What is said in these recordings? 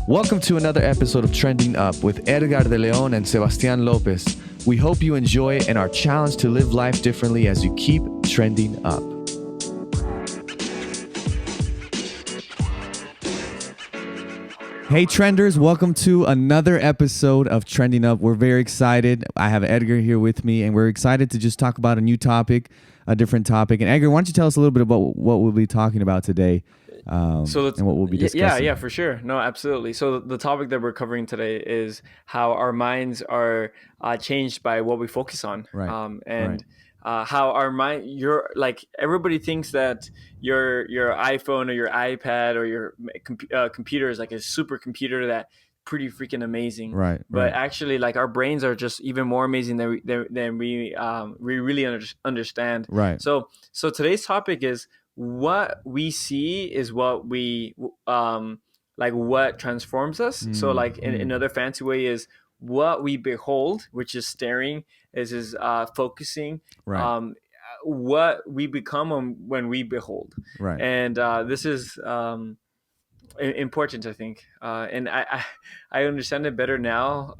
Welcome to another episode of Trending Up with Edgar de Leon and Sebastian Lopez. We hope you enjoy and are challenged to live life differently as you keep trending up. Hey Trenders, welcome to another episode of Trending Up. We're very excited. I have Edgar here with me and we're excited to just talk about a new topic, a different topic. And Edgar, why don't you tell us a little bit about what we'll be talking about today and what we'll be discussing. Yeah, for sure. No, absolutely. So the topic that we're covering today is how our minds are changed by what we focus on. Right. And how our mind, everybody thinks that your iPhone or your iPad or your computer is like a supercomputer that pretty freaking amazing. Right. But actually, like, our brains are just even more amazing than we really understand. Right. So today's topic is, what we see is what we what transforms us. So like in another fancy way is what we behold, which is staring, is focusing. Right. What we become when we behold. Right. And this is important, I think, and I understand it better now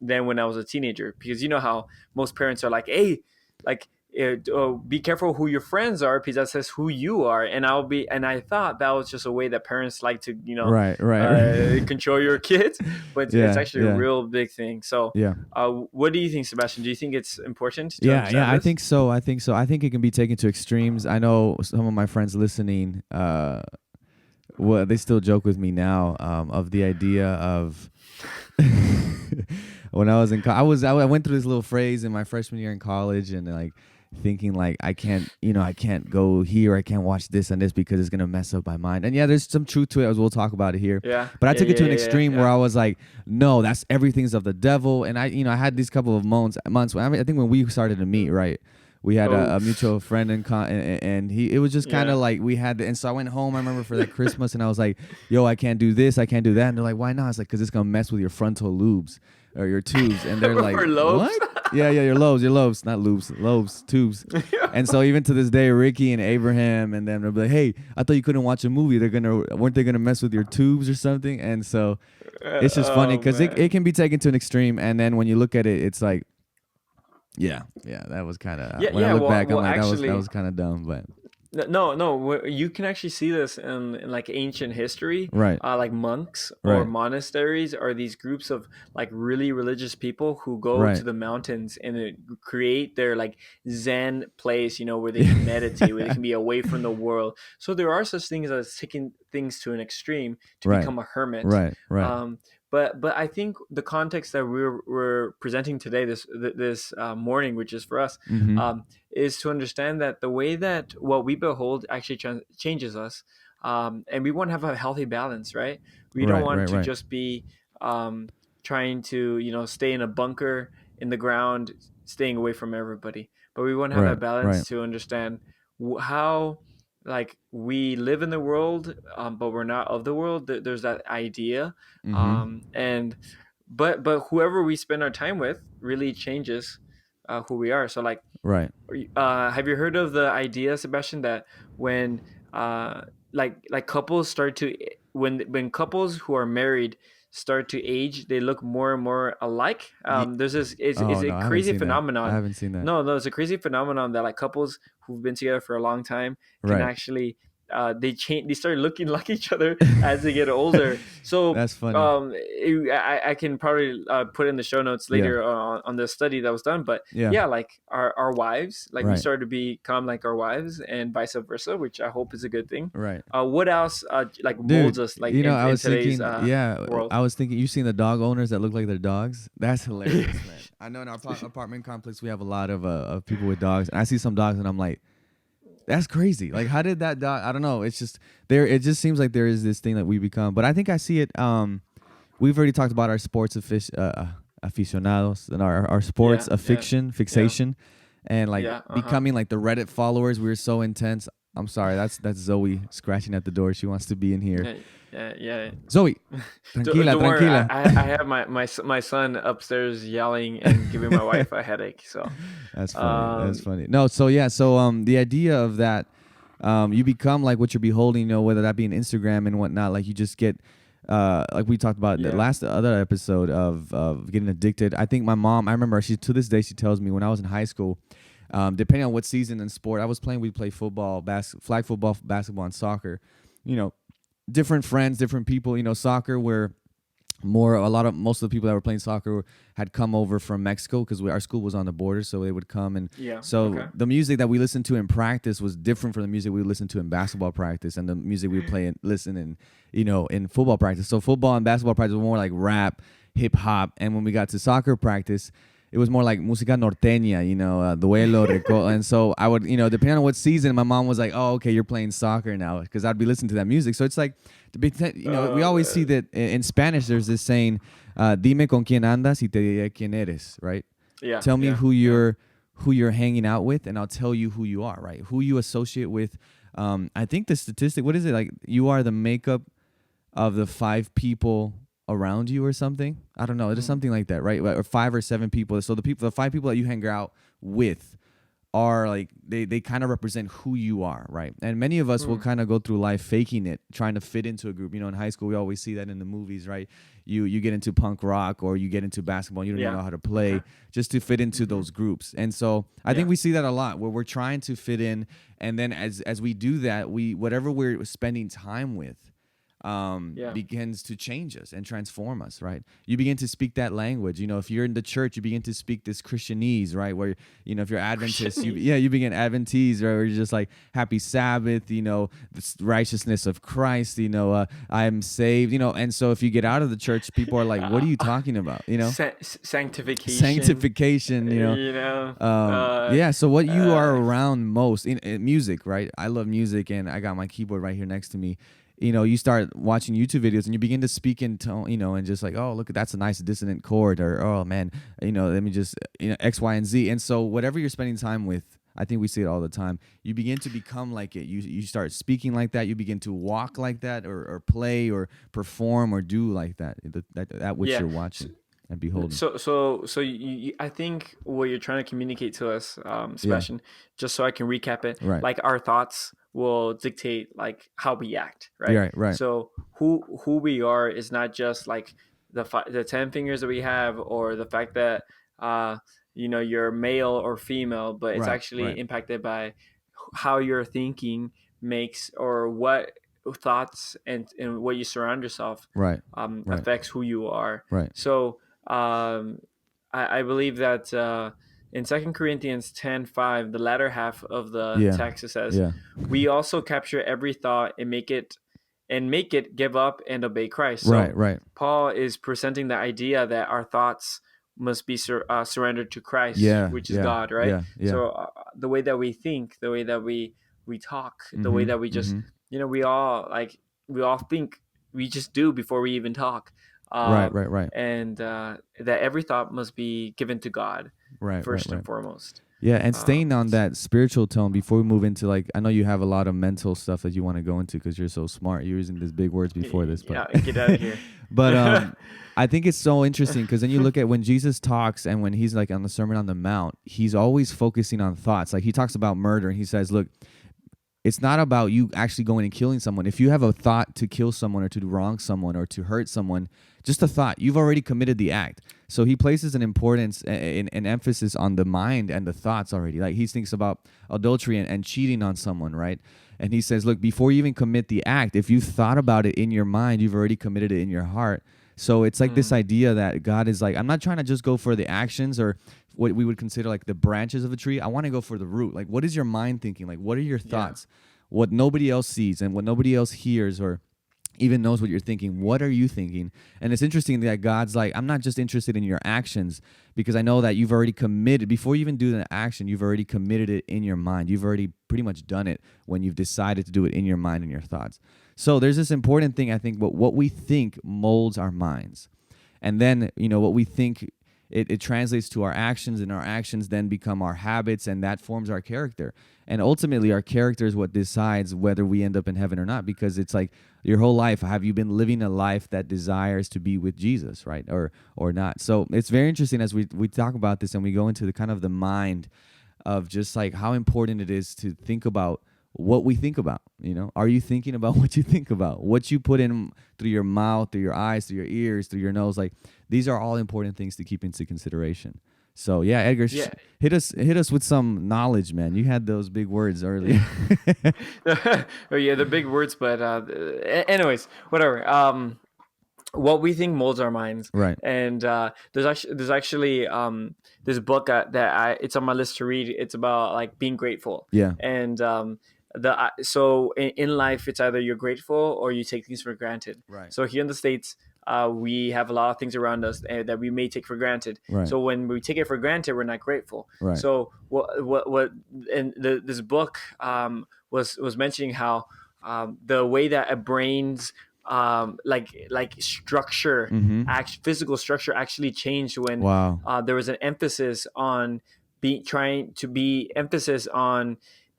than when I was a teenager, because you know how most parents are like, hey, like, be careful who your friends are, because that says who you are. And I thought that was just a way that parents like to, control your kids, but it's actually a real big thing. So what do you think, Sebastian? Do you think it's important to understand this? I think so. I think it can be taken to extremes. I know some of my friends listening, well, they still joke with me now of the idea of when I was in college. I went through this little phase in my freshman year in college, and like thinking like I can't go here, I can't watch this and this because it's gonna mess up my mind. And yeah, there's some truth to it, as we'll talk about it here. Yeah. But I took it to an extreme where I was like, no, that's everything's of the devil. And I had these couple of months. I think when we started to meet, right, we had a mutual friend and it was just kind of like we had and so I went home, I remember, for that Christmas, and I was like, yo, I can't do this, I can't do that. And they're like, why not? It's like, because it's gonna mess with your frontal lobes or your tubes. And they're like, what? Yeah, your lobes, not lobes, tubes. And so even to this day, Ricky and Abraham and them, they'll be like, hey, I thought you couldn't watch a movie. Weren't they gonna mess with your tubes or something? And so it's just funny because it can be taken to an extreme, and then when you look at it, it's like, yeah, that was kind of, when I look back, I'm like, actually, that was kind of dumb, but. No, you can actually see this in like ancient history, right? Like monks or monasteries are these groups of like really religious people who go to the mountains and create their like Zen place, where they can meditate, where they can be away from the world. So there are such things as taking things to an extreme to become a hermit, right. But I think the context that we're presenting today, this morning, which is for us, is to understand that the way that what we behold actually changes us, and we want to have a healthy balance, right? We don't want to just be trying to stay in a bunker in the ground, staying away from everybody, but we want to have a balance to understand how. Like, we live in the world, but we're not of the world. There's that idea, but whoever we spend our time with really changes who we are. So, like, have you heard of the idea, Sebastian, that when like couples start to when couples who are married start to age, they look more and more alike? There's this a crazy phenomenon. I haven't seen that. No, it's a crazy phenomenon that like couples who've been together for a long time can actually they start looking like each other as they get older. So that's funny. I can probably put in the show notes later on the study that was done. But like our wives, like we started to become like our wives, and vice versa, which I hope is a good thing. Right. What else molds us like in today's world? I was thinking, you've seen the dog owners that look like their dogs? That's hilarious, man. I know in our apartment complex we have a lot of people with dogs, and I see some dogs and I'm like, that's crazy. Like, how did that dog? I don't know. It's just there. It just seems like there is this thing that we become. But I think I see it. We've already talked about our sports aficionados and our sports fixation, and like becoming like the Reddit followers. We're so intense. I'm sorry. That's Zoe scratching at the door. She wants to be in here. Yeah. Zoe, tranquila. Worry, I have my son upstairs yelling and giving my wife a headache. So that's funny. No, so the idea of that, you become like what you're beholding. Whether that be an Instagram and whatnot. Like, you just get like we talked about the last other episode of getting addicted. I think my mom, I remember she to this day she tells me when I was in high school, depending on what season in sport I was playing, we'd play football, flag football, basketball, and soccer. You know, different friends, different people. You know, soccer where most of the people that were playing soccer had come over from Mexico because our school was on the border, so they would come. And so the music that we listened to in practice was different from the music we listened to in basketball practice, and the music we play and listen in football practice. So football and basketball practice were more like rap, hip hop, and when we got to soccer practice, it was more like música norteña, duelo, and so I would, depending on what season, my mom was like, "Oh, okay, you're playing soccer now," because I'd be listening to that music. So it's like, we always see that in Spanish. There's this saying, "Dime con quién andas y te diré quién eres," right? Yeah. Tell me who you're hanging out with, and I'll tell you who you are, right? Who you associate with. I think the statistic, what is it like? You are the makeup of the 5 people around you or something. I don't know. It is something like that, right? Or 5 or 7 people. So the 5 people that you hang out with are like they kind of represent who you are, right? And many of us will kind of go through life faking it, trying to fit into a group. In high school we always see that in the movies, right? You get into punk rock or you get into basketball, you don't even know how to play just to fit into those groups. And so I think we see that a lot where we're trying to fit in, and then as we do that, whatever we're spending time with begins to change us and transform us, right? You begin to speak that language. If you're in the church, you begin to speak this Christianese, right? Where, if you're Adventist, you begin Adventese, right? Where you're just like, happy Sabbath, the righteousness of Christ, I am saved, and so if you get out of the church, people are like, what are you talking about? Sanctification, so what you are around most in music, right? I love music, and I got my keyboard right here next to me. You start watching YouTube videos and you begin to speak in tone, and just like, oh, look, that's a nice dissonant chord, or, oh man, let me just, X, Y, and Z. And so whatever you're spending time with, I think we see it all the time. You begin to become like it. You start speaking like that. You begin to walk like that, or play, or perform, or do like that. That which you're watching and beholding. So I think what you're trying to communicate to us, Sebastian, just so I can recap it, like our thoughts will dictate like how we act, right? Right. So who we are is not just like the 10 fingers that we have, or the fact that you're male or female, but it's actually impacted by how your thinking makes, or what thoughts and what you surround yourself affects who you are. Right. So I believe that in 2 Corinthians 10:5, the latter half of the text, it says, we also capture every thought and make it give up and obey Christ. So Paul is presenting the idea that our thoughts must be surrendered to Christ, which is God, right? So the way that we think, the way that we talk, the way that we just, we all think, we just do before we even talk. Right. And that every thought must be given to God first and foremost. Yeah, and staying on that spiritual tone before we move into, like, I know you have a lot of mental stuff that you want to go into because you're so smart. You're using these big words before this. But get out of here. But I think it's so interesting because then you look at when Jesus talks and when he's like on the Sermon on the Mount, he's always focusing on thoughts. Like he talks about murder and he says, look, it's not about you actually going and killing someone. If you have a thought to kill someone or to wrong someone or to hurt someone, just a thought, you've already committed the act. So he places an importance and emphasis on the mind and the thoughts already. Like he thinks about adultery and cheating on someone, right? And he says, look, before you even commit the act, if you thought about it in your mind, you've already committed it in your heart. So it's like this idea that God is like, I'm not trying to just go for the actions or what we would consider like the branches of a tree. I want to go for the root. Like, what is your mind thinking? Like, what are your thoughts? What nobody else sees and what nobody else hears or even knows what you're thinking. What are you thinking? And it's interesting that God's like, I'm not just interested in your actions because I know that you've already committed. Before you even do the action, you've already committed it in your mind. You've already pretty much done it when you've decided to do it in your mind and your thoughts. So there's this important thing, I think, but what we think molds our minds. And then, what we think, it translates to our actions, and our actions then become our habits, and that forms our character. And ultimately, our character is what decides whether we end up in heaven or not, because it's like your whole life, have you been living a life that desires to be with Jesus, right, or not? So it's very interesting as we talk about this and we go into the kind of the mind of just like how important it is to think about what we think about. Are you thinking about what you think about? What you put in through your mouth, through your eyes, through your ears, through your nose? Like, these are all important things to keep into consideration. So yeah, Edgar, Yeah. hit us with some knowledge, man. You had those big words earlier. Oh yeah, the big words, but anyways, whatever. What we think molds our minds. Right. And there's actually this book it's on my list to read. It's about like being grateful. Yeah. And so in life, it's either you're grateful or you take things for granted. Right. So here in the States, we have a lot of things around us that we may take for granted. Right. So when we take it for granted, we're not grateful. Right. So and this book was mentioning how the way that a brain's like structure, physical structure actually changed when Wow. there was an emphasis on emphasis on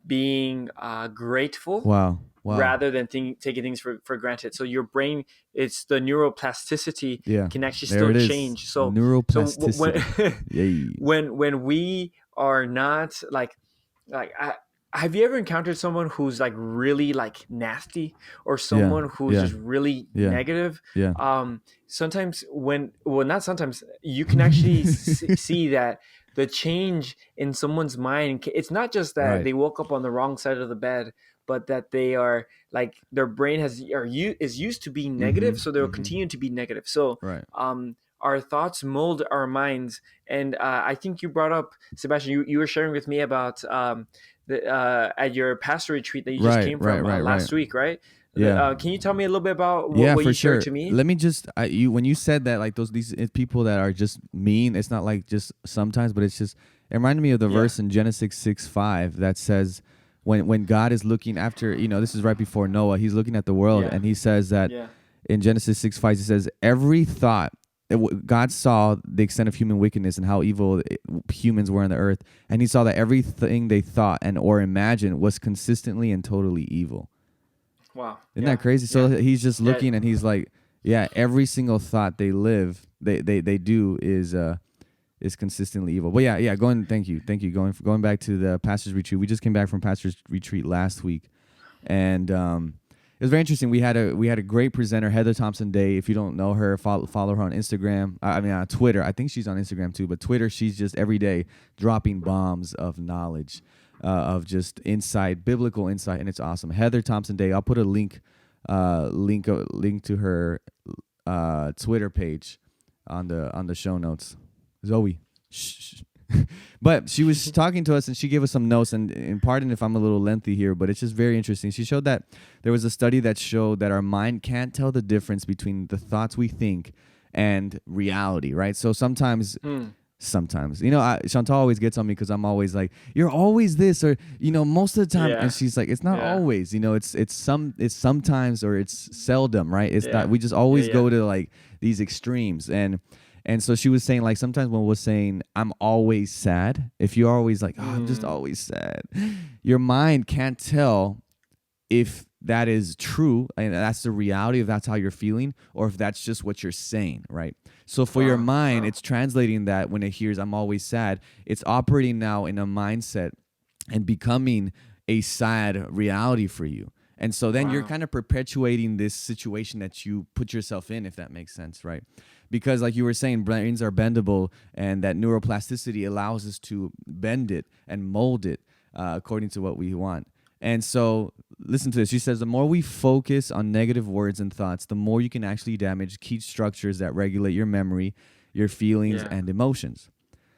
being grateful. Wow. Rather than taking things for granted. So your brain, it's the neuroplasticity can actually still change. So neuroplasticity. when we are not like have you ever encountered someone who's like really like nasty, or someone who's just really negative? Sometimes not sometimes, you can actually see that the change in someone's mind, it's not just that they woke up on the wrong side of the bed, but that they are like, their brain is used to being negative, so they'll continue to be negative. So our thoughts mold our minds. And I think you brought up, Sebastian, you were sharing with me about at your pastor retreat that you just came from last week, right? Yeah. Can you tell me a little bit about what you shared to me? Let me just when you said that, like these people that are just mean, it's not like just sometimes, but it's just, it reminded me of the verse in Genesis 6:5 that says, when God is looking after, this is right before Noah, he's looking at the world, and he says that in Genesis 6:5, he says, every thought, God saw the extent of human wickedness and how evil humans were on the earth, and he saw that everything they thought and or imagined was consistently and totally evil. Wow. Isn't that crazy? So he's just looking and he's like, every single thought they do is consistently evil. But thank you. Going back to the pastor's retreat. We just came back from pastor's retreat last week, and it was very interesting. We had a great presenter, Heather Thompson-Day. If you don't know her, follow her on Instagram. On Twitter. I think she's on Instagram too, but Twitter, she's just every day dropping bombs of knowledge, of just insight, biblical insight, and it's awesome. Heather Thompson-Day. I'll put a link to her Twitter page on the show notes. Zoe. Shh. But she was talking to us, and she gave us some notes, and pardon if I'm a little lengthy here, but it's just very interesting. She showed that there was a study that showed that our mind can't tell the difference between the thoughts we think and reality, right? So sometimes, Chantal always gets on me because I'm always like, you're always this, or most of the time, and she's like, it's not always, it's sometimes, or it's seldom, right? It's not. We just always go to like these extremes, and so she was saying, like, sometimes when we're saying, I'm always sad, if you're always like, I'm just always sad, your mind can't tell if that is true, and that's the reality, if that's how you're feeling, or if that's just what you're saying, right? So for your mind, it's translating that when it hears, I'm always sad, it's operating now in a mindset and becoming a sad reality for you. And so then you're kind of perpetuating this situation that you put yourself in, if that makes sense, right? Because like you were saying, brains are bendable, and that neuroplasticity allows us to bend it and mold it according to what we want. And so listen to this. She says, the more we focus on negative words and thoughts, the more you can actually damage key structures that regulate your memory, your feelings, and emotions.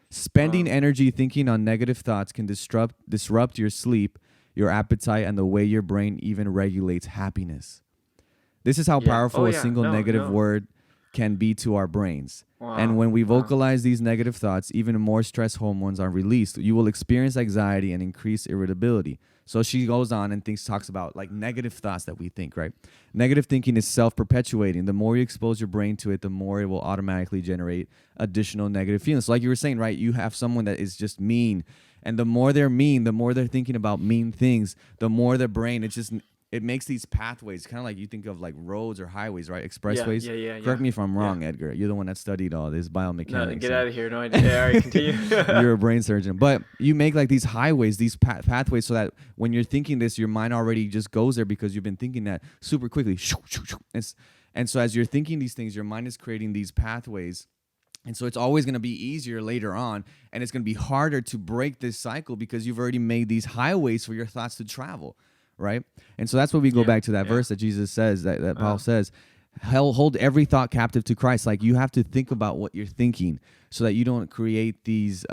Spending energy thinking on negative thoughts can disrupt your sleep, your appetite, and the way your brain even regulates happiness. This is how powerful a single negative word can be to our brains. And when we vocalize these negative thoughts, even more stress hormones are released. You will experience anxiety and increased irritability. So she goes on and talks about like negative thoughts that we think, right? Negative thinking is self-perpetuating. The more you expose your brain to it, the more it will automatically generate additional negative feelings. So like you were saying, right? You have someone that is just mean, and the more they're mean, the more they're thinking about mean things, the more their brain, it makes these pathways kind of like you think of like roads or highways, right? Yeah, Expressways. yeah, yeah, Correct yeah, me if I'm yeah. wrong, Edgar. You're the one that studied all this No, biomechanics get and out of here. No idea. All right, continue. you're a brain surgeon. But you make like these highways, these pathways, so that when you're thinking this, your mind already just goes there because you've been thinking that super quickly. And so as you're thinking these things, your mind is creating these pathways. And so it's always going to be easier later on, and it's going to be harder to break this cycle because you've already made these highways for your thoughts to travel, right? And so that's what we go Yeah, back to that yeah. verse that Jesus says, that Paul says, hold every thought captive to Christ. Like you have to think about what you're thinking so that you don't create these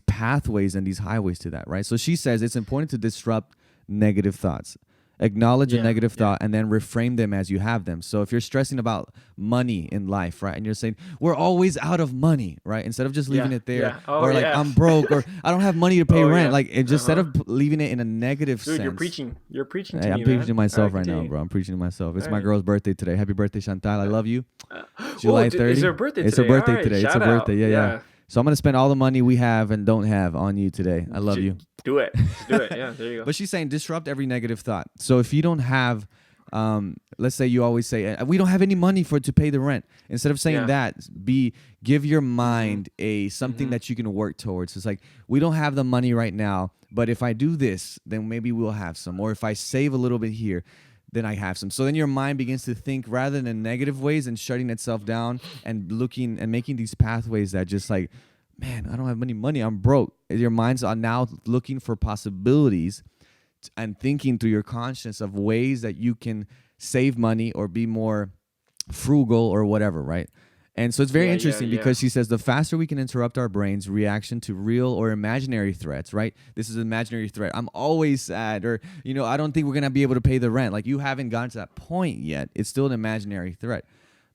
pathways and these highways to that, right? So she says it's important to disrupt negative thoughts. Acknowledge a Yeah, negative yeah. thought and then reframe them as you have them. So if you're stressing about money in life, right, and you're saying we're always out of money, right, instead of just leaving Yeah, it there, yeah. Oh, or like yeah. I'm broke, or I don't have money to pay Oh, rent, yeah. like and just instead Uh-huh. of leaving it in a negative Dude, you're sense. preaching. You're preaching to Hey, I'm me, preaching to man. All myself right, right now, continue. bro. I'm preaching to myself. It's All my right. girl's birthday today. Happy birthday, Chantal. I love you. Uh, oh, July is 30. her birthday It's her today? All birthday right, today. It's her shout birthday. out. Yeah, yeah. Yeah, So I'm gonna spend all the money we have and don't have on you today. I love you. do it. Just do it. Yeah, there you go. But she's saying disrupt every negative thought. So if you don't have, let's say you always say we don't have any money to pay the rent. Instead of saying Yeah. that, give your mind a something that you can work towards. It's like we don't have the money right now, but if I do this, then maybe we'll have some. Or if I save a little bit here, then I have some. So then your mind begins to think rather than in negative ways and shutting itself down and looking and making these pathways that just like, man, I don't have any money. I'm broke. Your minds are now looking for possibilities and thinking through your conscience of ways that you can save money or be more frugal or whatever, right? And so it's very Yeah, yeah, interesting yeah. because she says the faster we can interrupt our brain's reaction to real or imaginary threats, right? This is an imaginary threat. I'm always sad, or, I don't think we're going to be able to pay the rent. Like you haven't gotten to that point yet. It's still an imaginary threat.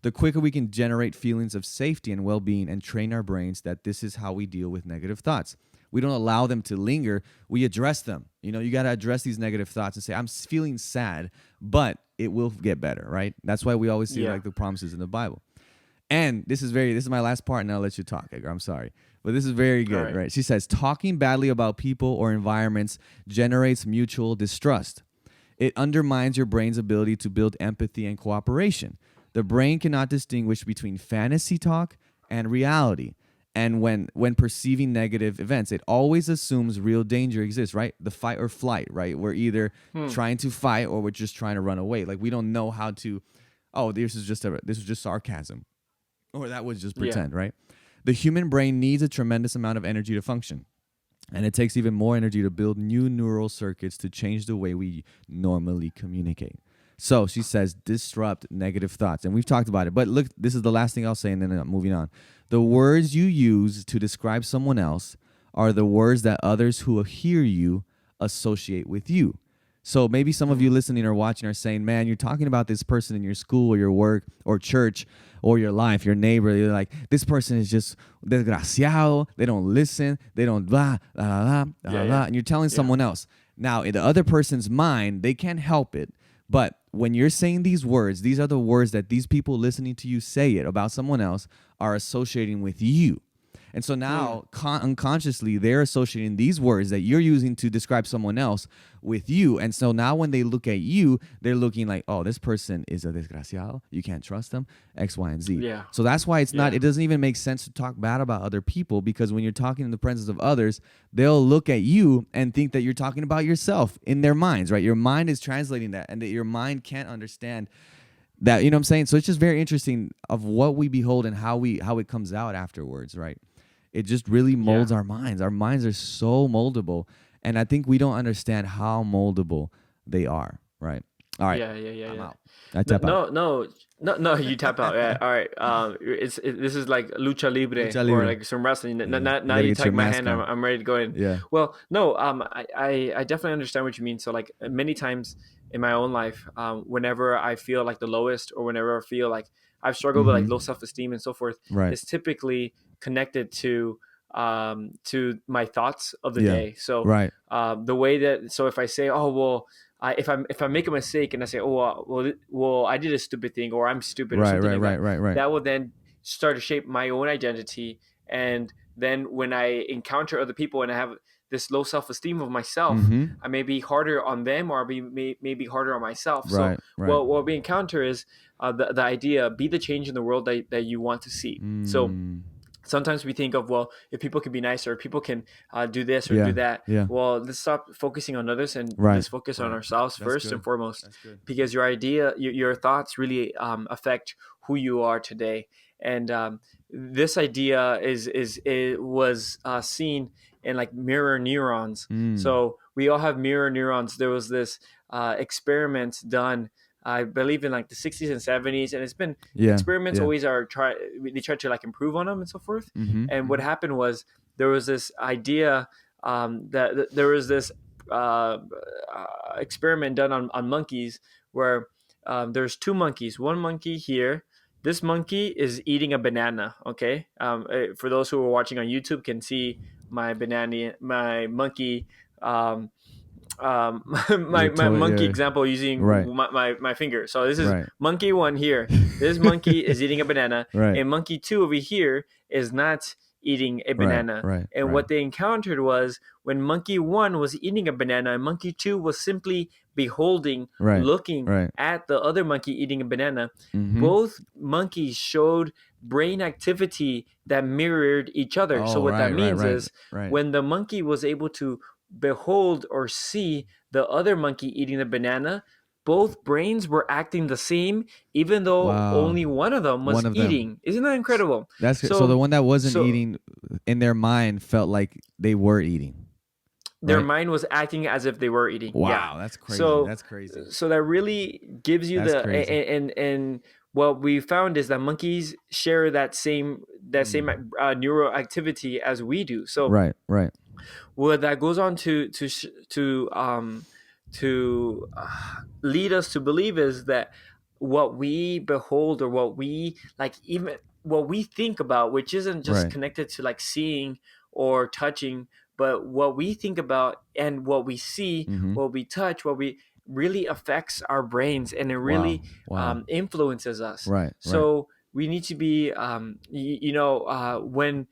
The quicker we can generate feelings of safety and well being and train our brains that this is how we deal with negative thoughts. We don't allow them to linger. We address them. You got to address these negative thoughts and say, I'm feeling sad, but it will get better, right? That's why we always see Yeah. like the promises in the Bible. And this is my last part, and I'll let you talk, Edgar. I'm sorry. But this is very good, right. right? She says, talking badly about people or environments generates mutual distrust. It undermines your brain's ability to build empathy and cooperation. The brain cannot distinguish between fantasy talk and reality. And when perceiving negative events, it always assumes real danger exists, right? The fight or flight, right? We're either trying to fight or we're just trying to run away. Like we don't know how to, oh, this was just sarcasm. Or that was just pretend, right? The human brain needs a tremendous amount of energy to function. And it takes even more energy to build new neural circuits to change the way we normally communicate. So she says, disrupt negative thoughts. And we've talked about it. But look, this is the last thing I'll say, and then I'm moving on. The words you use to describe someone else are the words that others who hear you associate with you. So maybe some of you listening or watching are saying, man, you're talking about this person in your school or your work or church or your life, your neighbor. You're like, this person is just desgraciado. They don't listen. They don't blah, blah, blah, blah, blah, blah. And you're telling someone else. Now, in the other person's mind, they can't help it. But when you're saying these words, these are the words that these people listening to you say it about someone else are associating with you. And so now, unconsciously, they're associating these words that you're using to describe someone else with you. And so now when they look at you, they're looking like, oh, this person is a desgraciado. You can't trust them, X, Y, and Z. Yeah. So that's why it doesn't even make sense to talk bad about other people, because when you're talking in the presence of others, they'll look at you and think that you're talking about yourself in their minds, right? Your mind is translating that, and that your mind can't understand that, you know what I'm saying? So it's just very interesting of what we behold and how it comes out afterwards, right? It just really molds our minds. Our minds are so moldable, and I think we don't understand how moldable they are, right? All right. Yeah. I'm out. I tap out. No. You tap out. Yeah. All right. This is like lucha libre, Lucha or libre. like some wrestling. Yeah. Now You gotta you get take your my mask hand. on. I'm ready to go in. Yeah. Well, no. I definitely understand what you mean. So like many times in my own life, whenever I feel like the lowest, or whenever I feel like I've struggled with like low self-esteem and so forth, Right. it's typically connected to my thoughts of the day. So Right. the way that, so if I say, oh well, if I make a mistake and I say, oh well, I did a stupid thing, or I'm stupid, or something like that, Right. that will then start to shape my own identity. And then when I encounter other people and I have this low self-esteem of myself, Mm-hmm. I may be harder on them, or maybe harder on myself. So Right. Right. what we encounter is the idea, be the change in the world that you want to see. So Mm. sometimes we think of, well, if people can be nicer, people can do this or Yeah. do that. Yeah. Well, let's stop focusing on others and Right. let's focus on Right. ourselves That's first good. and foremost, That's good. because your thoughts really affect who you are today. And this idea it was seen in like mirror neurons. Mm. So we all have mirror neurons. There was this experiment done, I believe, in like the 60s and 70s, and it's been Yeah. experiments Yeah. always they try to like improve on them and so forth. Mm-hmm. And what happened was there was this idea that there was this uh, experiment done on monkeys where there's two monkeys. One monkey here. This monkey is eating a banana. Okay, for those who are watching on YouTube, can see my monkey. Your My toy. monkey Yeah. example using Right. my finger. So this is Right. monkey one here. This monkey is eating a banana, Right. and monkey two over here is not eating a Right. banana. Right. And Right. what they encountered was when monkey one was eating a banana, and monkey two was simply beholding, Right. looking Right. at the other monkey eating a banana, Mm-hmm. both monkeys showed brain activity that mirrored each other. Oh, so what that right, means right, is right. when the monkey was able to behold or see the other monkey eating the banana, both brains were acting the same, even though Wow. only one of them was One of them. eating. Isn't that incredible? That's so the one that wasn't eating in their mind felt like they were eating. Their right? mind was acting as if they were eating. Wow, Yeah. that's crazy. So That's crazy. So that really gives you That's crazy. and what we found is that monkeys share that same neural activity as we do. So right. what that goes on to lead us to believe is that what we behold, or what we like, even what we think about, which isn't just Right. connected to like seeing or touching, but what we think about and what we see, Mm-hmm. what we touch, what we really affects our brains, and it really Wow. influences us. Right. So we need to be when,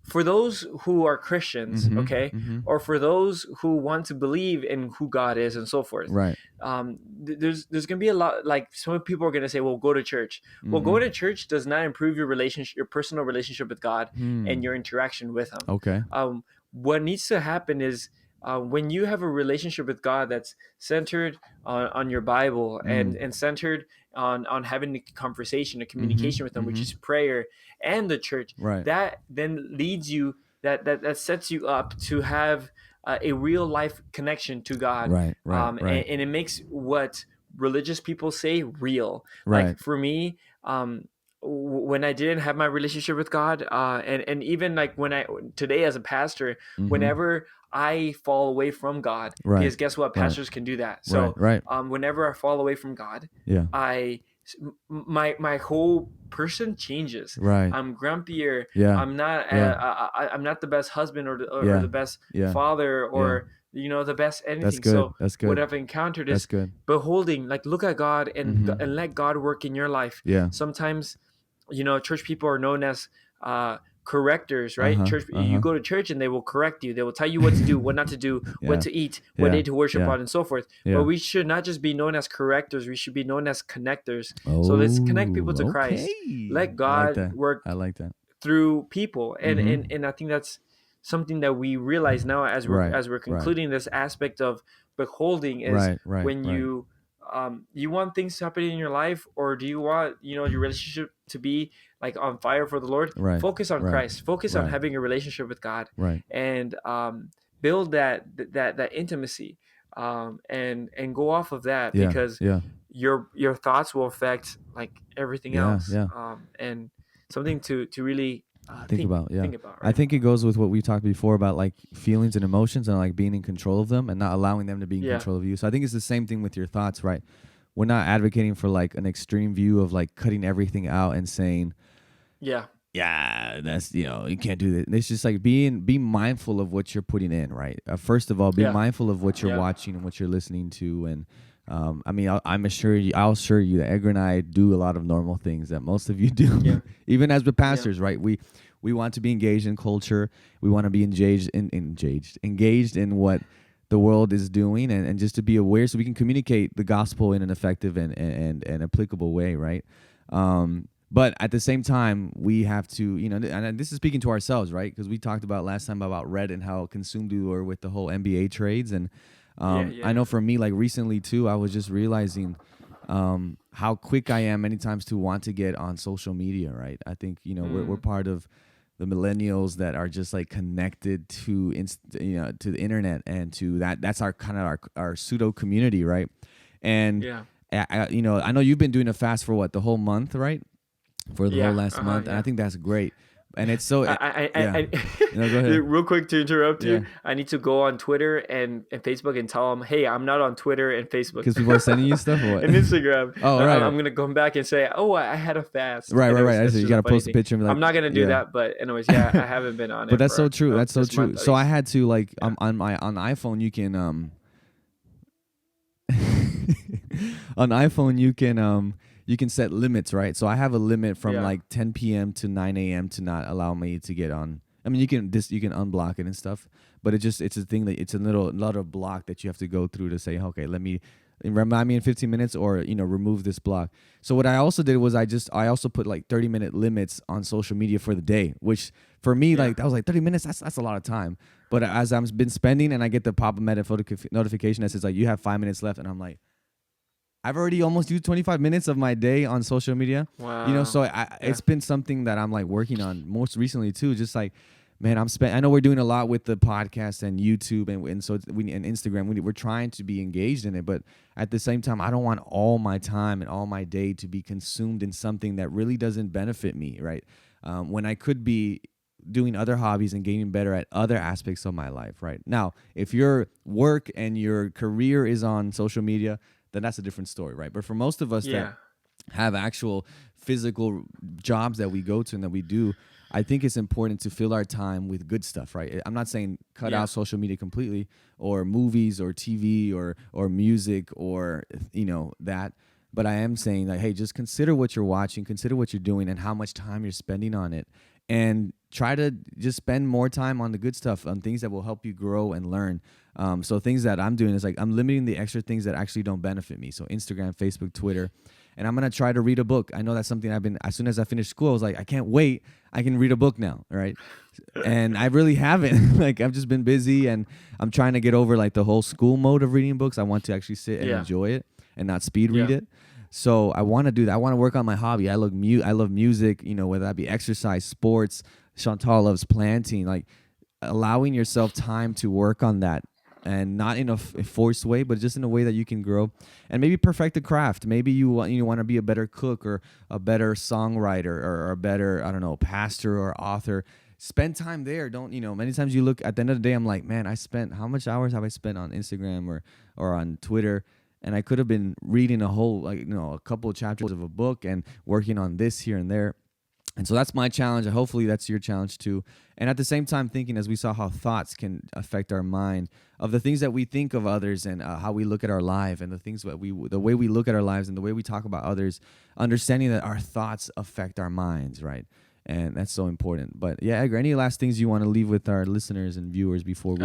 for those who are Christians, Mm-hmm. okay, Mm-hmm. or for those who want to believe in who God is and so forth, Right. There's gonna be a lot. Like, some people are gonna say, "Well, go to church." Mm-hmm. Well, going to church does not improve your relationship, your personal relationship with God, Hmm. and your interaction with Him. Okay. What needs to happen is when you have a relationship with God that's centered on your Bible and centered on having a conversation, a communication with Him, which is prayer and the church. Right. That then leads you, that sets you up to have a real life connection to God. Right. And it makes what religious people say real. Right. Like for me, when I didn't have my relationship with God, and even like today as a pastor, Mm-hmm. whenever I fall away from God, Right. because guess what, pastors can do that. So Right. whenever I fall away from God, Yeah. my whole person changes. Right. I'm grumpier. Yeah. I'm not Yeah. I'm not the best husband or Yeah. the best Yeah. father, or the best anything. That's good. So That's good. what I've encountered That's is good. beholding, like, look at God and Mhm. and let God work in your life. Yeah. Sometimes church people are known as correctors, right? Uh-huh, Church, uh-huh. you go to church and they will correct you. They will tell you what to do, what not to do, what Yeah. to eat, what Yeah. day to worship Yeah. on, and so forth. Yeah. But we should not just be known as correctors. We should be known as connectors. So let's connect people to Christ. Okay. Let God work I like that. through people, and Mhm. and I think that's something that we realize now as we're Right. concluding this aspect of beholding is Right. when Right. you want things to happen in your life, or do you want your relationship to be like on fire for the Lord? Right. Focus on Right. Christ. Focus on Right. having a relationship with God, Right. and build that intimacy, and go off of that, Yeah. because Yeah. your thoughts will affect like everything Yeah, else. yeah. And something to really Think about. Yeah. think about, I right? think it goes with what we talked before about like feelings and emotions and like being in control of them and not allowing them to be in Yeah. control of you. So I think it's the same thing with your thoughts, right? We're not advocating for like an extreme view of like cutting everything out and saying, Yeah. yeah, that's, you can't do that. It's just like be mindful of what you're putting in, right? First of all, be Yeah. mindful of what you're Yeah. watching and what you're listening to. And I mean, I'll assure you that Edgar and I do a lot of normal things that most of you do. Yeah. Even as the pastors, right? We want to be engaged in culture. We want to be engaged in what the world is doing, and just to be aware so we can communicate the gospel in an effective and applicable way, right? But at the same time, we have to, and this is speaking to ourselves, right? Because we talked about last time about Red and how consumed we were with the whole NBA trades. And I know for me, like recently too, I was just realizing how quick I am many times to want to get on social media, right? I think, we're part of the millennials that are just like connected to to the internet and to that's our kind of our pseudo community, right? And I know you've been doing a fast for what, the whole month, right? For the whole last month, and I think that's great. And it's so go ahead. Real quick to interrupt Yeah, you, I need to go on Twitter and Facebook and tell them, hey, I'm not on Twitter and Facebook because people are sending you stuff or what? and Instagram. Oh, right. I'm gonna come back and say, oh, I had a fast. Right. I see. You just gotta funny post a picture and be like, I'm not gonna do that, but anyways, I haven't been on it. But that's so for true. That's so this true. month at So I least. had to like on the iPhone you can on iPhone you can set limits, right? So I have a limit from like 10 p.m. to 9 a.m. to not allow me to get on. I mean, you can unblock it and stuff, but it's a thing that it's a little block that you have to go through to say, okay, let me remind me in 15 minutes, or remove this block. So what I also did was I also put like 30-minute limits on social media for the day, which for me like that was like 30 minutes. That's a lot of time. But as I've been spending, and I get the pop-up notification that says like you have 5 minutes left, and I'm like, I've already almost used 25 minutes of my day on social media. Wow. So it's been something that I'm like working on most recently too. Just like, man, I know we're doing a lot with the podcast and YouTube and so and Instagram. We're trying to be engaged in it, but at the same time, I don't want all my time and all my day to be consumed in something that really doesn't benefit me, right? When I could be doing other hobbies and getting better at other aspects of my life, right? Now, if your work and your career is on social media, then that's a different story, right? But for most of us that have actual physical jobs that we go to and that we do, I think it's important to fill our time with good stuff, right? I'm not saying cut out social media completely, or movies or TV or music or that, but I am saying like, hey, just consider what you're watching, consider what you're doing, and how much time you're spending on it, and try to just spend more time on the good stuff, on things that will help you grow and learn. So things that I'm doing is like I'm limiting the extra things that actually don't benefit me. So Instagram, Facebook, Twitter, and I'm gonna try to read a book. I know that's something I've been. As soon as I finished school, I was like, I can't wait. I can read a book now, right? And I really haven't. Like I've just been busy, and I'm trying to get over like the whole school mode of reading books. I want to actually sit and enjoy it and not speed read it. So I want to do that. I want to work on my hobby. I love music. Whether that be exercise, sports. Chantal loves planting. Like allowing yourself time to work on that, and not in a forced way, but just in a way that you can grow and maybe perfect the craft. Maybe you want to be a better cook or a better songwriter or a better, I don't know, pastor or author. Spend time there. Don't, many times you look at the end of the day, I'm like, man, how much hours have I spent on Instagram or on Twitter? And I could have been reading a couple of chapters of a book and working on this here and there. And so that's my challenge, and hopefully that's your challenge too. And at the same time, thinking, as we saw how thoughts can affect our mind, of the things that we think of others, and how we look at our life, and the way we look at our lives and the way we talk about others, understanding that our thoughts affect our minds, right? And that's so important. But yeah, Edgar, any last things you want to leave with our listeners and viewers before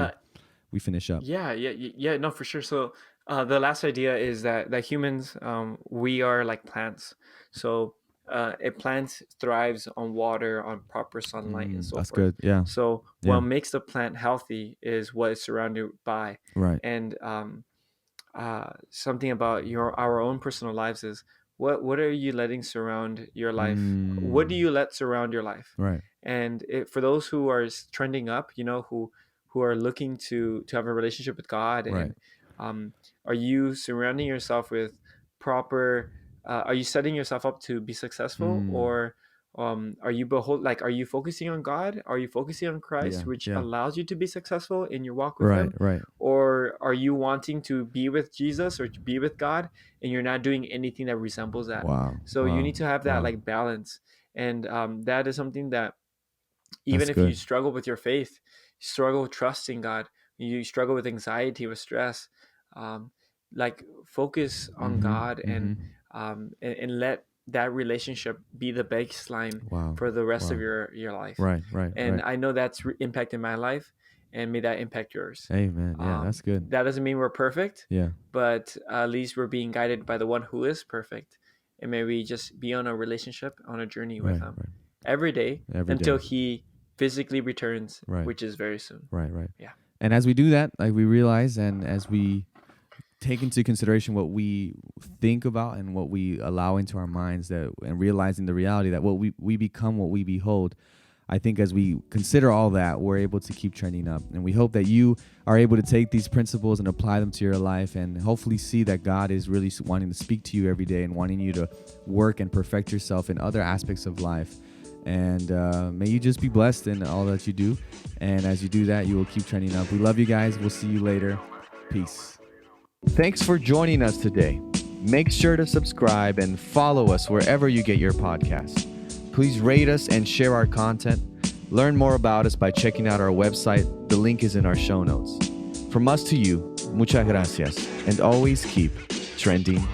we finish up? Yeah, no, for sure. So the last idea is that humans, we are like plants. So a plant thrives on water, on proper sunlight, and so That's forth. good. Yeah. So what makes the plant healthy is what it's surrounded by. Right. And something about our own personal lives is what are you letting surround your life? What do you let surround your life? Right. And for those who are trending up, who are looking to have a relationship with God, Right. and are you surrounding yourself with proper? Are you setting yourself up to be successful, or are you are you focusing on God? Are you focusing on Christ, which allows you to be successful in your walk with Him? Right. Or are you wanting to be with Jesus or to be with God, and you're not doing anything that resembles that? Wow. So you need to have that like balance, and that is something that even if you struggle with your faith, you struggle with trusting God, you struggle with anxiety, with stress, like focus on God, and let that relationship be the baseline for the rest of your life. Right. And I know that's impacted my life, and may that impact yours. Amen. Yeah, that's good. That doesn't mean we're perfect. Yeah. But at least we're being guided by the one who is perfect. And may we just be on a relationship, on a journey with him every day until he physically returns, which is very soon. Right. Yeah. And as we do that, like we realize, and as we take into consideration what we think about and what we allow into our minds, that and realizing the reality that what we become what we behold, I think as we consider all that, we're able to keep trending up. And we hope that you are able to take these principles and apply them to your life, and hopefully see that God is really wanting to speak to you every day and wanting you to work and perfect yourself in other aspects of life. And may you just be blessed in all that you do. And as you do that, you will keep trending up. We love you guys. We'll see you later. Peace. Thanks for joining us today. Make sure to subscribe and follow us wherever you get your podcasts. Please rate us and share our content. Learn more about us by checking out our website. The link is in our show notes. From us to you, muchas gracias. And always keep trending